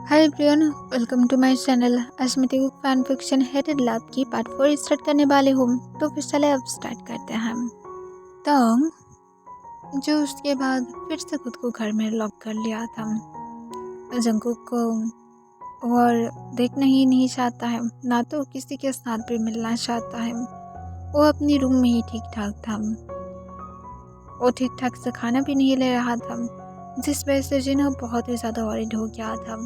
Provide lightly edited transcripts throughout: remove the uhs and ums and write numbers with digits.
Hi everyone, welcome to my channel. आज मैं Telugu fan fiction hated love की part 4 start करने वाले हूँ। तो फिर चले अब स्टार्ट करते हैं हम। तो जो उसके बाद फिर से खुद को घर में लॉक कर लिया था। जंगकुक को और देखना ही नहीं चाहता है, ना तो किसी के साथ भी मिलना चाहता है। वो अपनी रूम में ही ठीक ठाक था। वो ठीक ठाक से खाना भी नहीं ले रहा था, जिस वजह से जिन्हें बहुत ही ज़्यादा वरीड हो गया था।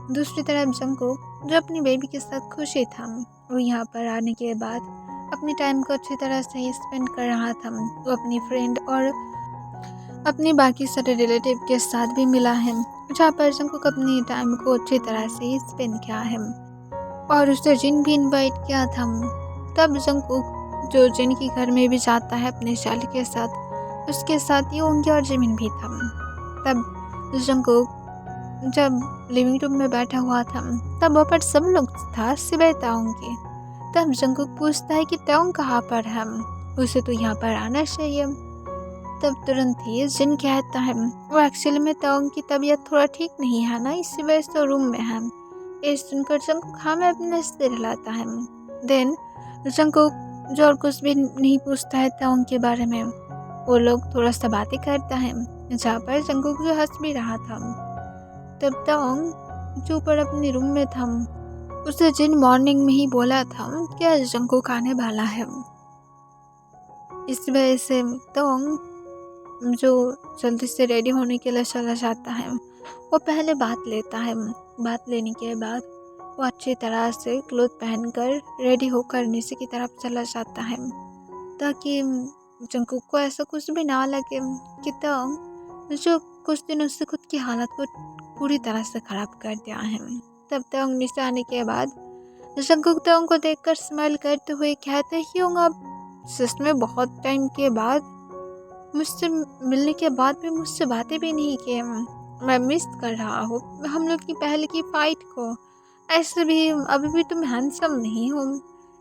दूसरी तरफ जंगकुक जो अपनी बेबी के साथ खुशी था, वो यहाँ पर आने के बाद अपने टाइम को अच्छी तरह से स्पेंड कर रहा था। वो अपनी फ्रेंड और अपने बाकी सारे रिलेटिव के साथ भी मिला है, जहाँ पर जंगकुक अपनी टाइम को अच्छी तरह से स्पेंड किया है। और उसे जिन भी इनवाइट किया था। तब जंगकुक जो जिन के घर में भी जाता है अपने चाइल्ड के साथ, उसके साथ योंगी और जिमिन भी था। तब जंगकुक जब लिविंग रूम में बैठा हुआ था, तब वहाँ पर सब लोग था सिवाय ताओंग के। तब जंगकुक पूछता है कि ताओंग कहाँ पर है, उसे तो यहाँ पर आना चाहिए। तब तुरंत ही जिन कहता है वो एक्चुअली में ताओंग की तबीयत थोड़ा ठीक नहीं है ना, इसी वजह से रूम में है। ये सुनकर जंगकुक हाँ में अपने से हिलाता है। देन जंगकुक जो और कुछ भी नहीं पूछता है ताओंग के बारे में। वो लोग थोड़ा सा बातें करता है, जहाँ पर जंगकुक जो हंस भी रहा था। तब ताओंग जो ऊपर अपने रूम में था, उसे जिन मॉर्निंग में ही बोला था कि आज जंगकुक आने वाला है। इस वजह से ताओंग जो जल्दी से रेडी होने के लिए चला जाता है, वो पहले बात लेता है। बात लेने के बाद वो अच्छी तरह से क्लोथ पहनकर रेडी होकर नीचे की तरफ चला जाता है, ताकि जंगकुक को ऐसा कुछ भी ना लगे कि ताओंग जो कुछ दिनों से खुद की हालत को पूरी तरह से खराब कर दिया है। तब ताओंग नीचे आने के बाद जंगकुक ताओंग को देखकर स्माइल करते हुए कहते हैं कि आप सच में बहुत टाइम के बाद मुझसे मिलने के बाद भी मुझसे बातें भी नहीं की। मैं मिस कर रहा हूँ हम लोग की पहले की फाइट को। ऐसे भी अभी भी तुम हैंडसम नहीं हो।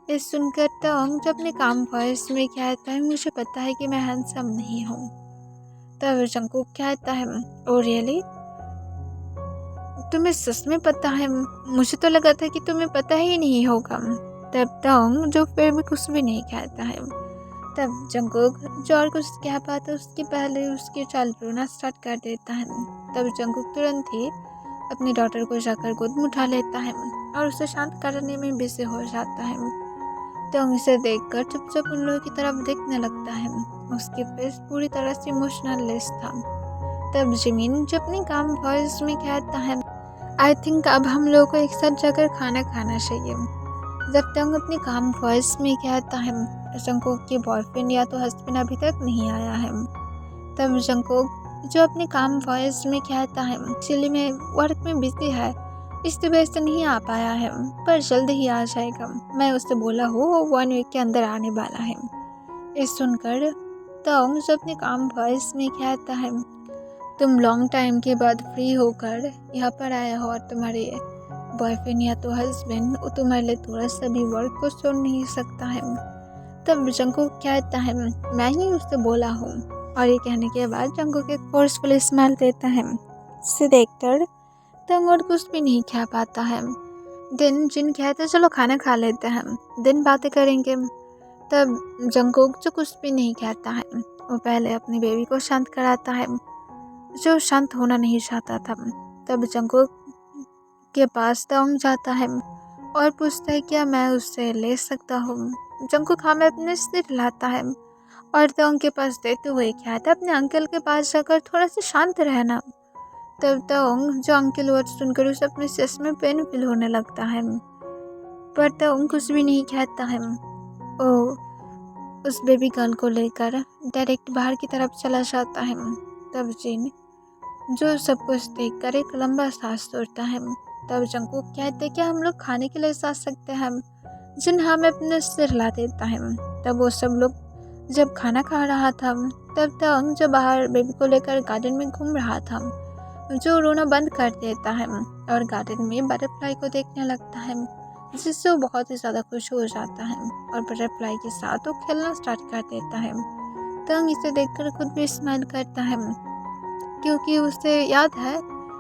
ये सुनकर ताओंग जो अपने काम वॉइस में कहता है मुझे पता है कि मैं हैंडसम नहीं हूँ। तब जंगकुक कहता है ओ रियली, तुम्हें सच में पता है? मुझे तो लगा था कि तुम्हें पता ही नहीं होगा। तब ताओंग जो फिर भी कुछ भी नहीं कहता है। तब जंगकुक जो और कुछ कह पाता उसके पहले उसके चाल रोना स्टार्ट कर देता है। तब जंगकुक तुरंत ही अपनी डॉटर को जाकर गोद में उठा लेता है और उसे शांत करने में बिजी हो जाता है। ताओंग इसे देखकर चुपचाप उन लोगों की तरफ देखने लगता है। उसकी फेस पूरी तरह से इमोशनल लेस था। तब जिमिन जो अपने काम वॉइस में कहता है आई थिंक अब हम लोगों को एक साथ जाकर खाना खाना चाहिए। जब ताओंग अपने काम वॉइस में कहता है जंगकुक के बॉयफ्रेंड या तो हस्बैंड अभी तक नहीं आया है। तब जंगकुक जो अपने काम वॉइस में कहता है एक्चुअली में वर्क में बिजी है, इस वजह से नहीं आ पाया है, पर जल्द ही आ जाएगा। मैं उससे बोला हूँ वो 1 वीक के अंदर आने वाला है। ये सुनकर ताओंग जो अपने काम वॉइस में कहता है तुम लॉन्ग टाइम के बाद फ्री होकर यहाँ पर आए हो और तुम्हारे बॉयफ्रेंड या तो हस्बैंड वो तुम्हारे लिए थोड़ा सा भी वर्क को छोड़ नहीं सकता है। तब जंगकुक कहता है मैं ही उससे बोला हूँ। और ये कहने के बाद जंगकुक एक फोर्सफुल स्माइल देता है। इसे देखकर ताओंग और कुछ भी नहीं कह पाता है। दिन जिन कहते चलो खाना खा लेते हैं, दिन बातें करेंगे। तब जंगकुक जो कुछ भी नहीं कहता है, वो पहले अपनी बेबी को शांत कराता है जो शांत होना नहीं चाहता था। तब जंगकुक के पास ताओंग जाता है और पूछता है क्या मैं उससे ले सकता हूँ। जंगकुक हाँ में अपने से हिलाता है और ताओंग के पास देते हुए कहता है अपने अंकल के पास जाकर थोड़ा सा शांत रहना। तब ताओंग जो अंकल वर्ड सुनकर उसे अपने चेस्ट में पेन फील होने लगता है, पर ताओंग कुछ भी नहीं कहता है। ओ उस बेबी गर्ल को लेकर डायरेक्ट बाहर की तरफ चला जाता है। तब जिन जो सब कुछ देखकर एक लंबा सांस तोड़ता है। तब जंगकुक कहते क्या हम लोग खाने के लिए जा सकते हैं? जिन हाँ में अपने सिर हिला देता है। तब वो सब लोग जब खाना खा रहा था, तब ताओंग जो बाहर बेबी को लेकर गार्डन में घूम रहा था, जो रोना बंद कर देता है और गार्डन में बटरफ्लाई को देखने लगता है, जिससे वो बहुत ही ज़्यादा खुश हो जाता है और बटरफ्लाई के साथ वो खेलना स्टार्ट कर देता है। ताओंग इसे देखकर खुद भी स्माइल करता है, क्योंकि उसे याद है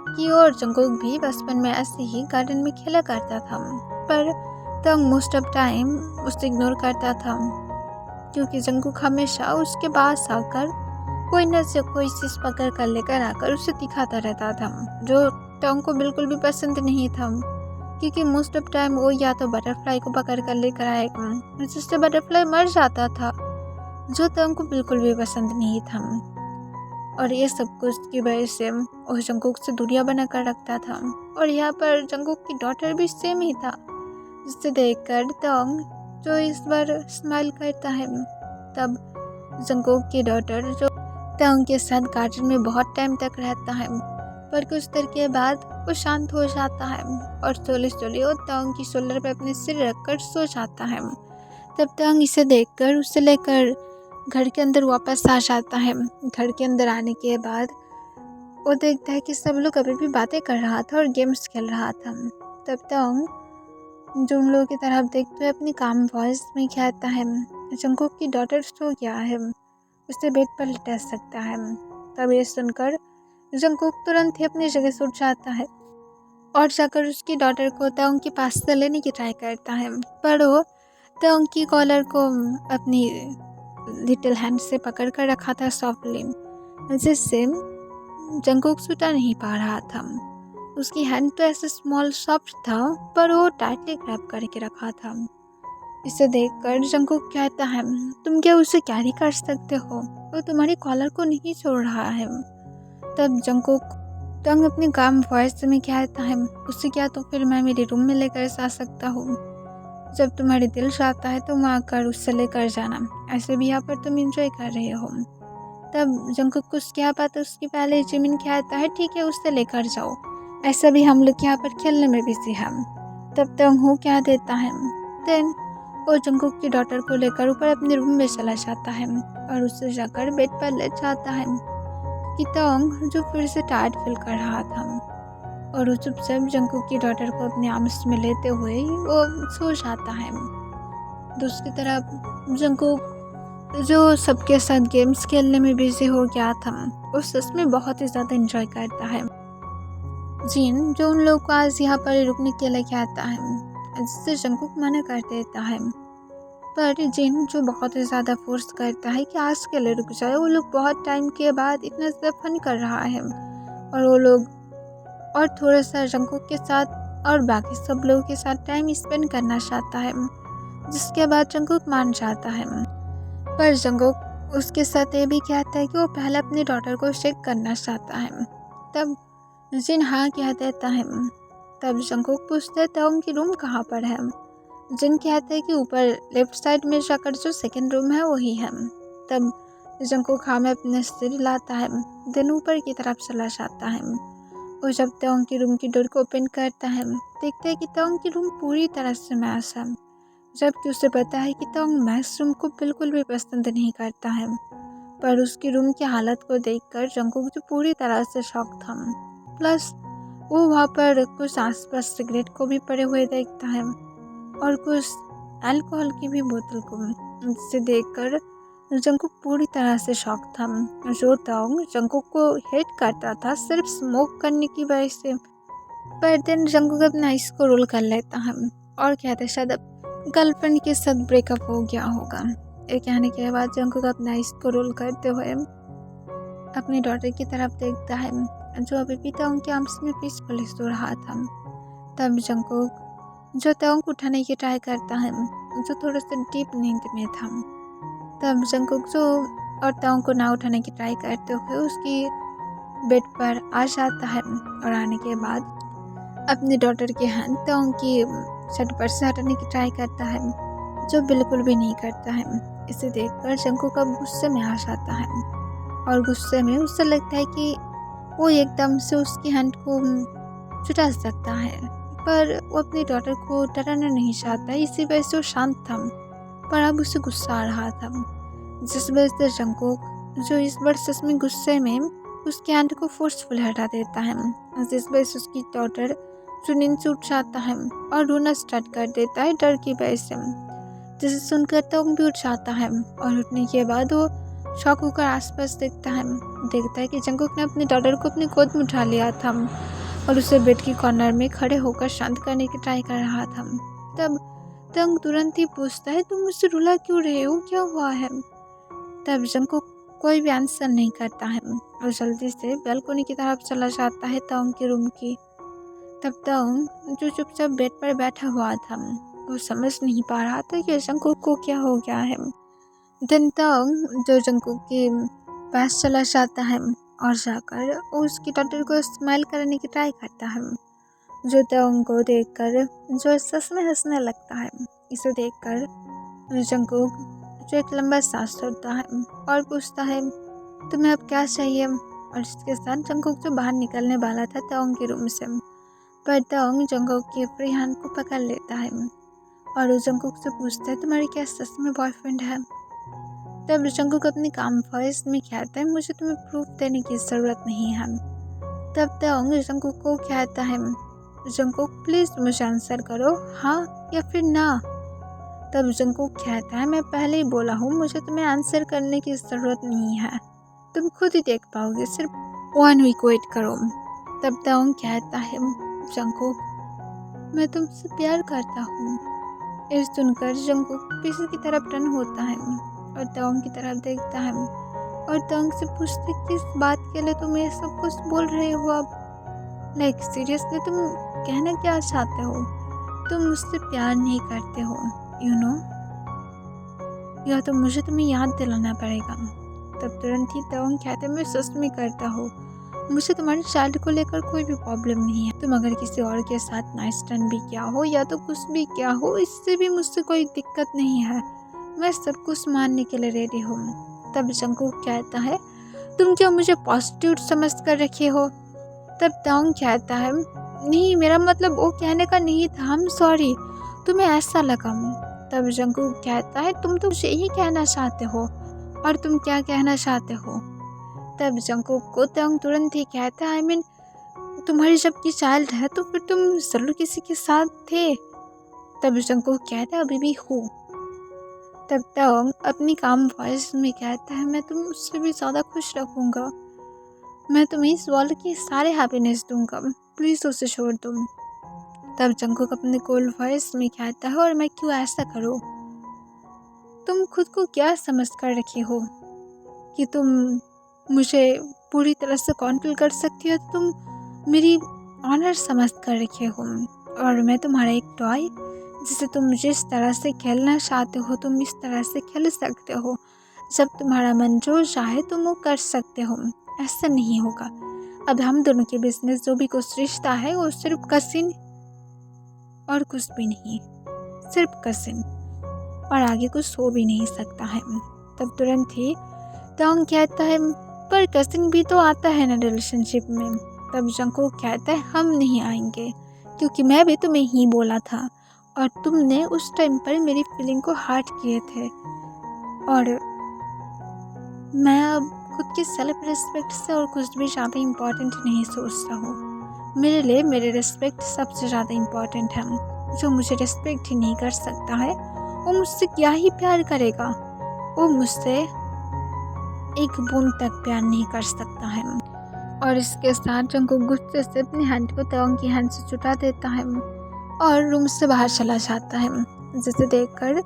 कि और जंगकुक भी बचपन में ऐसे ही गार्डन में खेला करता था, पर तंग मोस्ट ऑफ टाइम उसे इग्नोर करता था क्योंकि जंगकुक हमेशा उसके पास आकर कोई न से कोई चीज़ पकड़ कर लेकर आकर उसे दिखाता रहता था, जो टोंग को बिल्कुल भी पसंद नहीं था क्योंकि मोस्ट ऑफ टाइम वो या तो बटरफ्लाई को पकड़ कर लेकर आएगा जिससे बटरफ्लाई मर जाता था, जो टोंग को बिल्कुल भी पसंद नहीं था। और ये सब कुछ की वजह से वो जंगकुक से दूरियां बना कर रखता था। और यहाँ पर जंगकुक की डॉटर भी सेम ही था, जिसे देखकर टोंग जो इस बार स्माइल करता है। तब जंगकुक की डॉटर जो टोंग के साथ गार्डन में बहुत टाइम तक रहता है, पर कुछ देर के बाद वो शांत हो जाता है और स्लोली स्लोली वो टोंग की शोल्डर पे अपने सिर रखकर सो जाता है। तब टोंग इसे देखकर उसे लेकर घर के अंदर वापस आ जाता है। घर के अंदर आने के बाद वो देखता है कि सब लोग अभी भी बातें कर रहा था और गेम्स खेल रहा था। तब टोंग जो उन लोगों की तरफ देखते हुए अपनी काम वॉइस में कहता है, जंगकुक की डॉटर सो गया है, उसे बेड पर लेटा सकता है। तब ये सुनकर जंगकुक तुरंत ही अपनी जगह से उठ जाता है और जाकर उसकी डॉटर को टोंग के पास से लेने की ट्राई करता है, पर वो टोंग की कॉलर को अपनी लिटिल हैंड से पकड़ कर रखा था सॉफ्टली, जिससे जंगकुक छूटा नहीं पा रहा था। उसकी हैंड तो ऐसे स्मॉल सॉफ्ट था, पर वो टाइटली ग्रैब करके रखा था। इसे देखकर जंगकुक कहता है, तुम क्या उसे कैरी कर सकते हो, वो तुम्हारी कॉलर को नहीं छोड़ रहा है। तब जंगकुक टोंग अपनी काम वॉइस में कहता है, उससे क्या तो फिर मैं मेरे रूम में लेकर जा सकता हूँ, जब तुम्हारे दिल चाहता है तो वहाँ आकर उससे लेकर जाना, ऐसे भी यहाँ पर तुम एंजॉय कर रहे हो। तब जंगकुक कुछ क्या बात है उसकी पहले जिमिन कहता है, ठीक है उससे लेकर जाओ, ऐसा भी हम लोग यहाँ पर खेलने में बिजी हैं। तब टोंग हो क्या देता है। देन वो जंगकुक की डॉटर को लेकर ऊपर अपने रूम में चला जाता है और उससे जाकर बेड पर लेट जाता है कि टोंग जो फिर से टायर्ड फील कर रहा था और वो चुपचाप जंगकुक की डॉटर को अपने आर्म्स में लेते हुए वो सो जाता है। दूसरी तरफ जंगकुक जो सबके साथ गेम्स खेलने में बिजी हो गया था, वो सच में बहुत ही ज़्यादा एंजॉय करता है। जिन जो उन लोगों को आज यहाँ पर रुकने के लिए कहता है, जिससे जंगकुक मना कर देता है, पर जिन जो बहुत ही ज़्यादा फोर्स करता है कि आज के लिए रुक जाए, वो लोग बहुत टाइम के बाद इतना ज़्यादा फन कर रहा है और वो लोग और थोड़ा सा जंगकुक के साथ और बाकी सब लोगों के साथ टाइम स्पेंड करना चाहता है, जिसके बाद जंगकुक मान जाता है। पर जंगकुक उसके साथ ये भी कहता है कि वो पहले अपनी डॉटर को शेक करना चाहता है। तब जिन हाँ कह देता है। तब जंगकुक पूछता है टोंग की रूम कहाँ पर है। जिन कहते हैं कि ऊपर लेफ्ट साइड में जाकर जो सेकंड रूम है वही है। तब जंगकुक हाँ में अपने सिर लाता है, देन ऊपर की तरफ चला जाता है। वो जब टोंग की रूम की डोर को ओपन करता है, देखता है कि टोंग की रूम पूरी तरह से मैस है, जबकि उसे पता है कि टोंग मैस रूम को बिल्कुल भी पसंद नहीं करता है। पर उसकी रूम की हालत को देखकर जंगकुक जो पूरी तरह से शॉक था, प्लस वो वहाँ पर कुछ आसपास सिगरेट को भी पड़े हुए देखता है और कुछ अल्कोहल की भी बोतल को, जिसे देखकर जंगकुक पूरी तरह से शॉक था। जो टोंग जंगकुक को हेट करता था सिर्फ स्मोक करने की वजह से, पर दिन जंगकुक अपना आइस को रोल कर लेता है और कहते शायद गर्लफ्रेंड के साथ ब्रेकअप हो गया होगा। ये कहने के बाद जंगकुक अपना आइस को रोल करते हुए अपनी डॉटर की तरफ देखता है, जो अभी भी टोंग के आर्म्स में पीसफुली सो रहा था। तब जंगकुक जो टोंग को उठाने की ट्राई करता है, जो थोड़ा सा डीप नींद में था। तब जंगकुक जो और टोंग को ना उठाने की ट्राई करते हुए उसकी बेड पर आ जाता है और आने के बाद अपनी डॉटर के हैंड टोंग की शर्ट पर से हटाने की ट्राई करता है, जो बिल्कुल भी नहीं करता है। इसे देखकर जंगकुक अब गुस्से में आ जाता है और गुस्से में उसे लगता है कि वो एकदम से उसकी हैंड को छुटा सकता है, पर वो अपनी डॉटर को डराना नहीं चाहता, इसी वजह से वो शांत था। पर अब उसे गुस्सा आ रहा था, जिस वजह से जंगकुक जो इस बार सच में गुस्से में उसकी हैंड को फोर्सफुली हटा देता है, जिस वजह से उसकी डॉटर जो नींद से उठ जाता है और रोना स्टार्ट कर देता है डर की वजह से, जिसे सुनकर टोंग भी उठ जाता है और उठने के बाद वो शॉक होकर आसपास देखता है कि जंगकुक ने अपने डॉटर को अपनी गोद में उठा लिया था और उसे बेड की कॉर्नर में खड़े होकर शांत करने की ट्राई कर रहा था। तब तंग तुरंत ही पूछता है, तुम मुझसे रुला क्यों रहे हो, क्या हुआ है? तब जंगकुक कोई भी आंसर नहीं करता है और जल्दी से बालकनी की तरफ चला जाता है तंग के रूम की। तब तंग जो चुपचाप बेड पर बैठा हुआ था वो समझ नहीं पा रहा था कि जंगकुक को क्या हो गया है। दिन तंग जो जंगकुक के पास चला जाता है और जाकर उसकी डॉटर को स्माइल करने की ट्राई करता है, जो तंग को देखकर जो सच में हंसने लगता है। इसे देखकर जंगकुक जो एक लंबा सांस छोड़ता है और पूछता है, तुम्हें अब क्या चाहिए? और इसके साथ जंगकुक जो बाहर निकलने वाला था तंग के रूम से, पर तंग जंगकुक की फ्री हैंड को पकड़ लेता है और जंगकुक से पूछता है, तुम्हारे क्या सच में बॉयफ्रेंड है? तब जंगकुक अपनी काम वॉइस में कहता है, मुझे तुम्हें प्रूफ देने की ज़रूरत नहीं है। तब तंग जंगकुक को कहता है, जंगकुक प्लीज़ मुझे आंसर करो, हाँ या फिर ना। तब जंगकुक कहता है, मैं पहले ही बोला हूँ मुझे तुम्हें आंसर करने की ज़रूरत नहीं है, तुम खुद ही देख पाओगे, सिर्फ 1 वीक वेट करो। तब तंग कहता है, जंगकुक मैं तुमसे प्यार करता हूँ। इस सुनकर जंगकुक पीछे की तरफ टर्न होता है और तंग की तरफ देखता है और तंग से पूछते, किस बात के लिए तुम ये सब कुछ बोल रहे हो अब? लाइक सीरियसली तुम कहना क्या चाहते हो? तुम मुझसे प्यार नहीं करते हो, यू नो, या तो मुझे तुम्हें याद दिलाना पड़ेगा। तब तुरंत ही तंग कहते, मैं सच में करता हूँ, मुझे तुम्हारे चाइल्ड को लेकर कोई भी प्रॉब्लम नहीं है। तुम अगर किसी और के साथ नाइस टर्न भी किया हो या तो कुछ भी किया हो, इससे भी मुझसे कोई दिक्कत नहीं है, मैं सब कुछ मानने के लिए रेडी हूँ। तब जंगकुक कहता है, तुम क्या मुझे पॉजिटिव समझ कर रखे हो? तब तंग कहता है, नहीं मेरा मतलब वो कहने का नहीं था, हम सॉरी, तुम्हें ऐसा लगा। तब जंगकुक कहता है, तुम तो मुझे यही कहना चाहते हो, और तुम क्या कहना चाहते हो? तब जंगकुक को तंग तुरंत ही कहता है, आई मीन तुम्हारी जब की चाइल्ड है तो फिर तुम जरूर किसी के साथ थे। तब जंगकुक कहता है, अभी भी हूँ। तब तंग अपनी काम वॉइस में कहता है, मैं तुम उससे भी ज़्यादा खुश रखूँगा, मैं तुम्हें इस वर्ल्ड की सारे हैप्पीनेस दूंगा, प्लीज़ उसे छोड़ दो। तब जंगकुक अपने कूल वॉइस में कहता है, और मैं क्यों ऐसा करूँ? तुम खुद को क्या समझ कर रखे हो कि तुम मुझे पूरी तरह से कंट्रोल कर सकती हो? तुम मेरी ऑनर समझ कर रखे हो और मैं तुम्हारा एक टॉय, जिसे तुम जिस तरह से खेलना चाहते हो तुम इस तरह से खेल सकते हो, जब तुम्हारा मन जो चाहे तुम वो कर सकते हो। ऐसा नहीं होगा, अब हम दोनों के बीच में जो भी कुछ रिश्ता है वो सिर्फ कसिन और कुछ भी नहीं, सिर्फ कसिन, और आगे कुछ हो भी नहीं सकता है। तब तुरंत ही तंग कहता है, पर कसिन भी तो आता है ना रिलेशनशिप में। तब जंगकुक कहता है, हम नहीं आएंगे, क्योंकि मैं भी तुम्हें ही बोला था और तुमने उस टाइम पर मेरी फीलिंग को हर्ट किए थे, और मैं अब खुद की सेल्फ रिस्पेक्ट से और कुछ भी ज़्यादा इम्पोर्टेंट नहीं सोचता हूँ। मेरे लिए मेरे रिस्पेक्ट सबसे ज़्यादा इम्पोर्टेंट है। जो मुझे रिस्पेक्ट ही नहीं कर सकता है वो मुझसे क्या ही प्यार करेगा? वो मुझसे एक बूंद तक प्यार नहीं कर सकता है। और इसके साथ जंगकुक गुस्से से अपनी हैंड को तंग की हैंड से छुटा देता है और रूम से बाहर चला जाता है, जिसे देखकर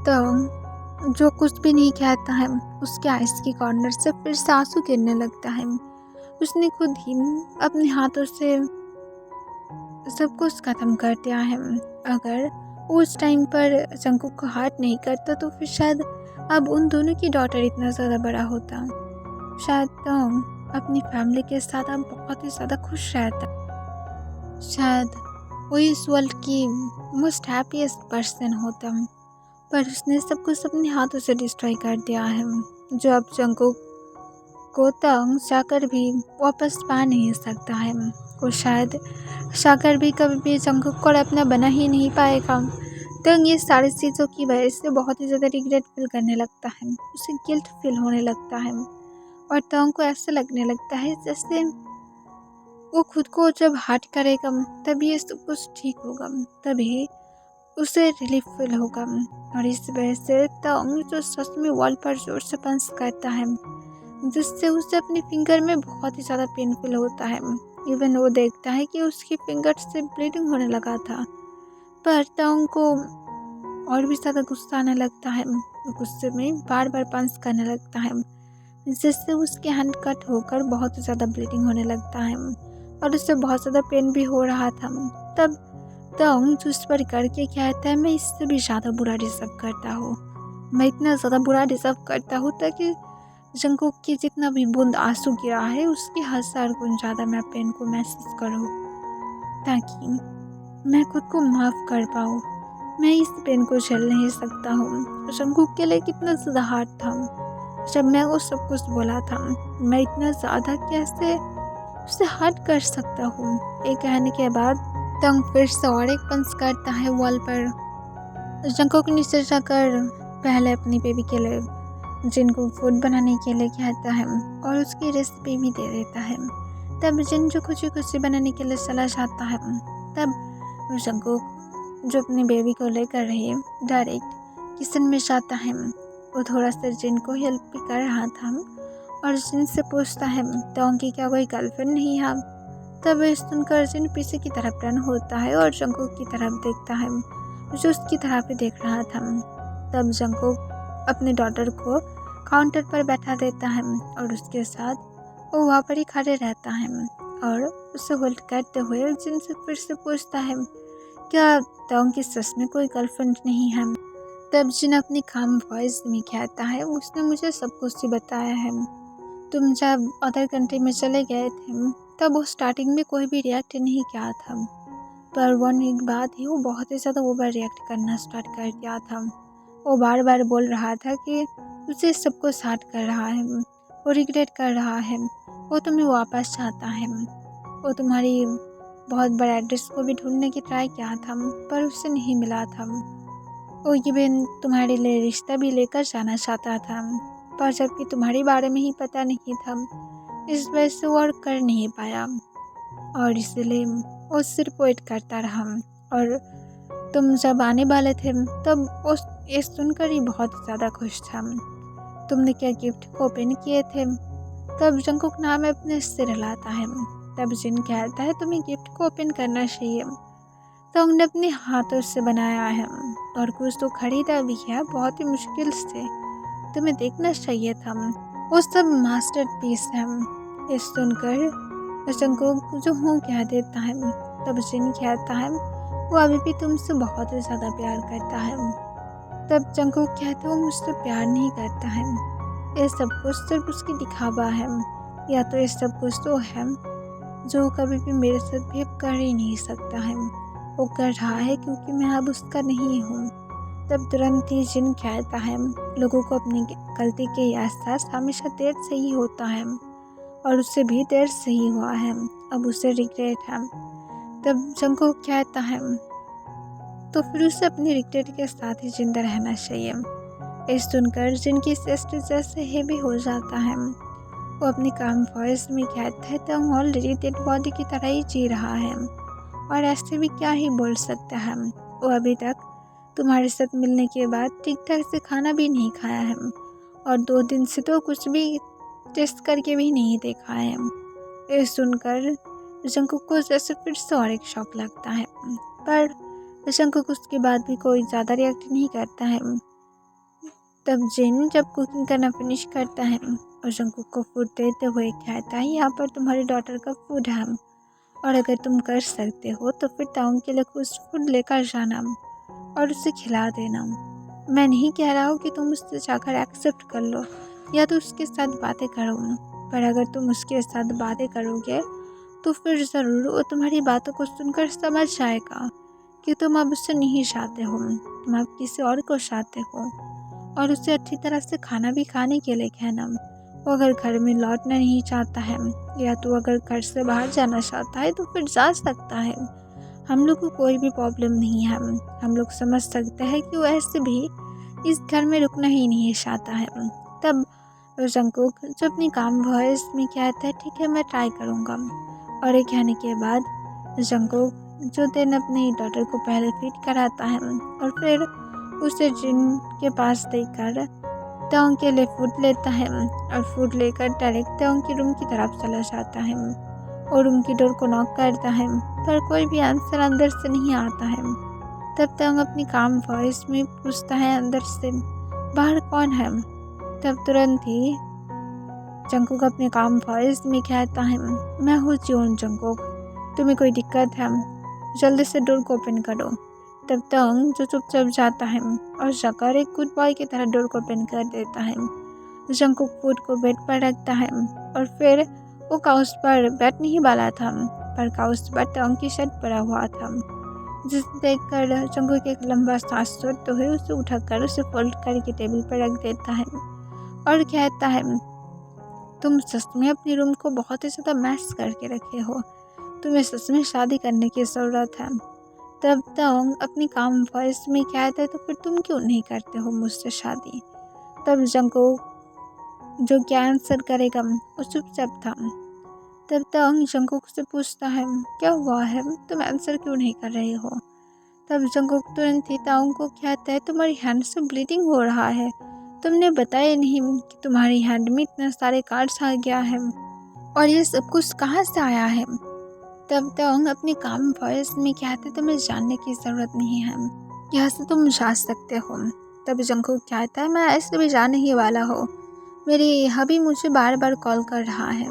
तंग जो कुछ भी नहीं कहता है, उसके आइस की कॉर्नर से फिर से आंसू गिरने लगता है। उसने खुद ही अपने हाथों से सब कुछ खत्म कर दिया है। अगर उस टाइम पर जंगकुक को हर्ट नहीं करता तो फिर शायद अब उन दोनों की डॉटर इतना ज़्यादा बड़ा होता, शायद तंग अपनी फैमिली के साथ अब बहुत ही ज़्यादा खुश रहता, शायद वो इस वर्ल्ड की मोस्ट हैप्पीएस्ट पर्सन होता। पर उसने सब कुछ अपने हाथों से डिस्ट्रॉय कर दिया है, जो अब जंगकुक को तंग जाकर भी वापस पा नहीं सकता है। वो शायद जाकर भी कभी भी जंगकुक को अपना बना ही नहीं पाएगा। तंग ये सारी चीज़ों की वजह से बहुत ही ज़्यादा रिग्रेट फील करने लगता है, उसे गिल्ट फील होने लगता है और तंग को ऐसा लगने लगता है जैसे वो खुद को जब हर्ट करेगा तभी ये सब कुछ ठीक होगा, तभी उसे रिलीफ फील होगा। और इस वजह से तोंग जो सच में वॉल पर जोर से पंच करता है, जिससे उसे अपनी फिंगर में बहुत ही ज़्यादा पेन फील होता है। इवन वो देखता है कि उसकी फिंगर से ब्लीडिंग होने लगा था, पर तोंग को और भी ज़्यादा गुस्सा आने लगता है। गुस्से में बार बार पंच करने लगता है, जिससे उसके हैंड कट होकर बहुत ज़्यादा ब्लीडिंग होने लगता है और उससे बहुत ज़्यादा पेन भी हो रहा था। तब तोंग जूस पर करके कहता है, मैं इससे भी ज़्यादा बुरा डिज़र्व करता हूँ। मैं इतना ज़्यादा बुरा डिज़र्व करता हूँ ताकि जंगकुक की जितना भी बूंद आंसू गिरा है उसकी 1000 गुना ज़्यादा मैं पेन को महसूस करूँ, ताकि मैं खुद को माफ़ कर पाऊँ। मैं इस पेन को झेल नहीं सकता हूँ। जंगकुक के लिए कितना ज़्यादा हार्ड था जब मैं वो सब कुछ बोला था। मैं इतना ज़्यादा कैसे उसे हर्ट कर सकता हूँ। ये कहने के बाद तंग फिर से और एक पंच करता है वॉल पर। जंगकुक नीचे जाकर पहले अपनी बेबी के लिए जिन को फूड बनाने के लिए कहता है और उसकी रेसिपी भी दे देता है। तब जिन जो कुछ कुछ बनाने के लिए चला जाता है, तब जंगकुक जो अपनी बेबी को लेकर रहे डायरेक्ट किचन में जाता है। वो थोड़ा सा जिन को हेल्प भी कर रहा था और जिन से पूछता है तोंग की क्या कोई गर्लफ्रेंड नहीं है। तब सुनकर जिन पीछे की तरफ टर्न होता है और जंगकुक की तरफ देखता है जो उसकी तरफ ही देख रहा था। तब जंगकुक अपने डॉटर को काउंटर पर बैठा देता है और उसके साथ वो वहाँ पर ही खड़े रहता है और उसे होल्ड करते हुए जिन से फिर से पूछता है, क्या तोंग की सच में कोई गर्लफ्रेंड नहीं है। तब जिन अपनी काम वॉइस में कहता है, उसने मुझे सब कुछ ही बताया है। तुम जब अदर कंट्री में चले गए थे तब वो स्टार्टिंग में कोई भी रिएक्ट नहीं किया था, पर 1 वीक बाद ही वो बहुत ही ज़्यादा ओवर रिएक्ट करना स्टार्ट कर दिया था। वो बार बार बोल रहा था कि उसे सब कुछ हर्ट कर रहा है, वो रिग्रेट कर रहा है, वो तुम्हें वापस चाहता है। वो तुम्हारी बहुत बड़ा एड्रेस को भी ढूंढने की ट्राई किया था, पर उसे नहीं मिला था। वो इवन तुम्हारे लिए रिश्ता भी लेकर जाना चाहता था, पर जबकि तुम्हारे बारे में ही पता नहीं था, इस वजह से वो और कर नहीं पाया और इसलिए वो सिर्फ वेट करता रहा। और तुम जब आने वाले थे तब वो ये सुनकर ही बहुत ज़्यादा खुश था। तुमने क्या गिफ्ट को ओपन किए थे? तब जंगकुक नाम अपने सिर हिलाता है। तब जिन कहता है, तुम्हें गिफ्ट को ओपन करना चाहिए। तो उन्होंने अपने हाथों से बनाया है और कुछ तो खरीदा भी है बहुत ही मुश्किल से, तुम्हें देखना चाहिए था। वो सब मास्टरपीस है। ये सुनकर जंगकुक जो हूँ कह देता है। तब जिन कहता है, वो अभी भी तुमसे बहुत ही ज़्यादा प्यार करता है। तब जंगकुक कहता है, वो मुझसे प्यार नहीं करता है, ये सब कुछ सिर्फ उसकी दिखावा है, या तो ये सब कुछ तो है जो कभी भी मेरे साथ बिहेव कर ही नहीं सकता है। वो कर रहा है क्योंकि मैं अब उसका नहीं हूँ। तब तुरंत ही जिन कहता है, लोगों को अपनी गलती के एहसास हमेशा देर से ही होता है और उससे भी देर से ही हुआ है, अब उसे रिग्रेट है। तब जंगकुक कहता है, तो फिर उसे अपनी रिग्रेट के साथ ही जिंदा रहना चाहिए। ये सुनकर जिनकी चेस्ट जैसे हेवी हो जाता है। वो अपनी काम वॉइस में कहता है, तो ऑलरेडी डेड बॉडी की तरह ही जी रहा है और ऐसे भी क्या ही बोल सकता है। वो अभी तक तुम्हारे साथ मिलने के बाद ठीक ठाक से खाना भी नहीं खाया है और 2 दिन से तो कुछ भी टेस्ट करके भी नहीं देखा है। ये सुनकर जंगकुक को जैसे फिर से और एक शौक लगता है, पर जंगकुक उसके बाद भी कोई ज़्यादा रिएक्ट नहीं करता है। तब जिन जब कुकिंग करना फिनिश करता है और जंगकुक को फूड देते हुए कहता है, यहाँ पर तुम्हारी डॉटर का फूड है और अगर तुम कर सकते हो तो फिर टाउन के लिए कुछ फूड लेकर जाना और उसे खिला देना। मैं नहीं कह रहा हूँ कि तुम उससे जाकर एक्सेप्ट कर लो या तो उसके साथ बातें करो, पर अगर तुम उसके साथ बातें करोगे तो फिर ज़रूर वो तुम्हारी बातों को सुनकर समझ जाएगा कि तुम अब उससे नहीं चाहते हो, तुम अब किसी और को चाहते हो। और उसे अच्छी तरह से खाना भी खाने के लिए कहना। वो अगर घर में लौटना नहीं चाहता है या तो अगर घर से बाहर जाना चाहता है तो फिर जा सकता है, हम लोग को कोई भी प्रॉब्लम नहीं है। हम लोग समझ सकते हैं कि वो ऐसे भी इस घर में रुकना ही नहीं चाहता है। तब जंगकुक जो अपनी काम वॉइस में कहता है, ठीक है मैं ट्राई करूँगा। और ये कहने के बाद जंगकुक जो दिन अपनी डॉटर को पहले फीड कराता है और फिर उसे जिन के पास देकर तोंग के लिए फूड लेता है और फूड लेकर डायरेक्ट तोंग के रूम की तरफ चला जाता है और रूम की डोर को नॉक करता है, पर कोई भी आंसर अंदर से नहीं आता है। तब तोंग अपनी काम वॉइस में पूछता है अंदर से, बाहर कौन है? तब तुरंत ही जंगकुक अपने काम वॉइस में कहता है, मैं हूँ जियोन जंगकुक, तुम्हें कोई दिक्कत है? जल्दी से डोर को ओपन करो। तब तोंग जो चुपचाप जाता है और जाकर एक गुड बॉय की तरह डोर को ओपन कर देता है। जंगकुक फूड को बेड पर रखता है और फिर वो काउच पर बैठने ही वाला था, पर काउच पर तोंग की शर्ट पड़ा हुआ था, जिसे देखकर जंगकुक एक लंबा सांस छोड़ते हुए उसे उठाकर उसे फोल्ड करके टेबल पर रख देता है और कहता है, तुम सच में अपने रूम को बहुत ही ज़्यादा मैस करके रखे हो, तुम्हें सच में शादी करने की ज़रूरत है। तब तोंग अपनी काम वॉइस में कहता है, तो फिर तुम क्यों नहीं करते हो मुझसे शादी? तब जंगकुक जो क्या आंसर करेगा वो चुपचाप था। तब तोंग जंगकुक से पूछता है, क्या हुआ है, तुम आंसर क्यों नहीं कर रहे हो? तब जंगकुक तुरंत ही तोंग को कहता है, तुम्हारी हैंड से ब्लीडिंग हो रहा है, तुमने बताया नहीं कि तुम्हारी हैंड में इतने सारे कार्ड्स आ गया है और ये सब कुछ कहाँ से आया है? तब तोंग अपनी काम वॉइस में कहते, तुम्हें जानने की ज़रूरत नहीं है, यहाँ से तुम जा सकते हो। तब जंगकुक कहता है, मैं ऐसे भी जाने ही वाला हो, मेरी हबी मुझे बार बार कॉल कर रहा है।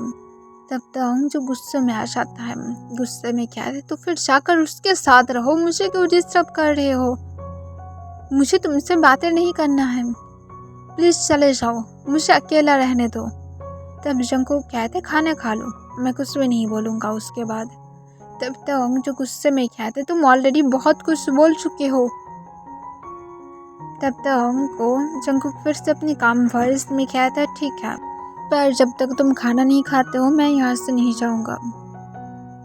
तब तोंग जो गुस्से में आ जाता है, गुस्से में कहते, तो फिर जाकर उसके साथ रहो, मुझे क्यों डिस्टर्ब कर रहे हो? मुझे तुमसे बातें नहीं करना है, प्लीज़ चले जाओ, मुझे अकेला रहने दो। तब जंगकुक कहते, खाना खा लो, मैं कुछ भी नहीं बोलूँगा उसके बाद। तब तोंग जो गुस्से में कहते, तुम ऑलरेडी बहुत कुछ बोल चुके हो। तब तोंग को जंगकुक फिर से अपनी काम वॉइस में कहता, ठीक है, पर जब तक तुम खाना नहीं खाते हो मैं यहाँ से नहीं जाऊँगा।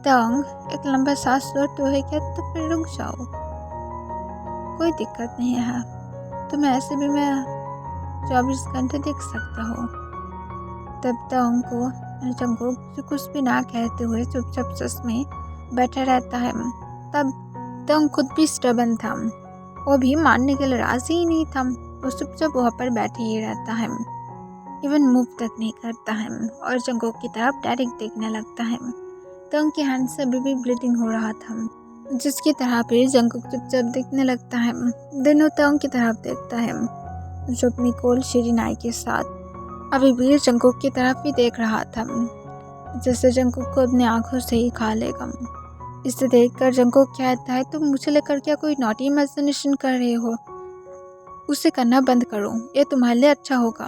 तोंग एक लंबा सांस लेते हुए कहते, तो फिर रुक जाओ, कोई दिक्कत नहीं है, तुम्हें ऐसे भी मैं 24 घंटे देख सकता हूँ। तब तोंग को जंगकुक जो कुछ भी ना कहते हुए चुपचाप सस में बैठा रहता है। तब तोंग खुद भी स्टबन था, वो भी मानने के लिए राजी ही नहीं था, वो चुपचाप वहाँ पर बैठे ही रहता है, इवन मूव तक नहीं करता है और जंगकुक की तरफ डायरेक्ट देखने लगता है। तोंग के हैंड से अभी भी ब्लीडिंग हो रहा था, जिसकी तरफ भी जंगकुक चुपचाप देखने लगता है। दोनों तोंग की तरफ देखता है, जो अपनी कोल शिरीनाई के साथ अभी भी जंगकुक की तरफ ही देख रहा था, जैसे जंगकुक को अपनी आंखों से ही खा लेगा। इसे देखकर जंगकुक कहता है, तुम मुझे लेकर क्या कोई नॉटी इमेजिनेशन कर रहे हो? उसे करना बंद करो, ये तुम्हारे लिए अच्छा होगा।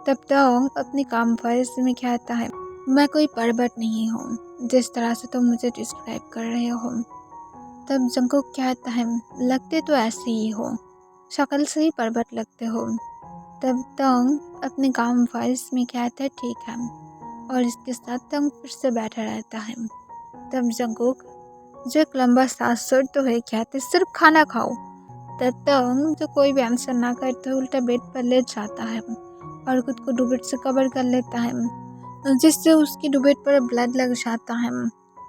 तब तोंग अपनी काम वॉइस में कहता है, मैं कोई परवट नहीं हूँ, जिस तरह से तुम मुझे डिस्क्राइब कर रहे हो। तब जंगकुक कहता है, लगते तो ऐसे ही हो, शक्ल से ही परवट लगते हो। तब तोंग अपने काम वॉइस में कहता है, ठीक है, और इसके साथ तोंग फिर से बैठा रहता है। तब जंगकुक जो एक लंबा सांस छोड़ते हुए कहते, सिर्फ खाना खाओ। तब तोंग जो कोई भी आंसर ना करते हुए उल्टा बेड पर लेट जाता है और खुद को डुबेट से कवर कर लेता है, जिससे उसकी डुबेट पर ब्लड लग जाता है।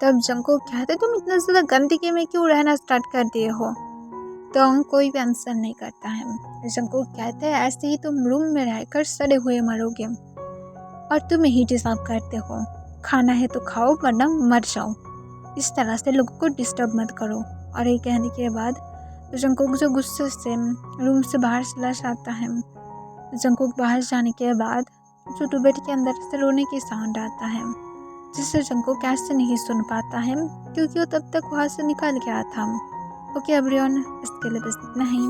तब जंगकुक कहते, तुम इतना ज़्यादा गंदगी में क्यों रहना स्टार्ट कर दिए हो? तोंग कोई भी आंसर नहीं करता है। जंगकुक कहते हैं, ऐसे ही तुम रूम में रहकर सड़े हुए मरोगे और तुम ही डिजर्व करते हो, खाना है तो खाओ वरना मर जाओ, इस तरह से लोगों को डिस्टर्ब मत करो। और ये कहने के बाद जंगकुक जो गुस्से से रूम से बाहर चला जाता है। जंगकुक बाहर जाने के बाद जो डुबेट के अंदर से रोने की साउंड आता है, जिससे जंगकुक ऐसे नहीं सुन पाता है क्योंकि वो तब तक वहाँ से निकल गया था। ओके एवरीवन, इसके लिए बस इतना ही।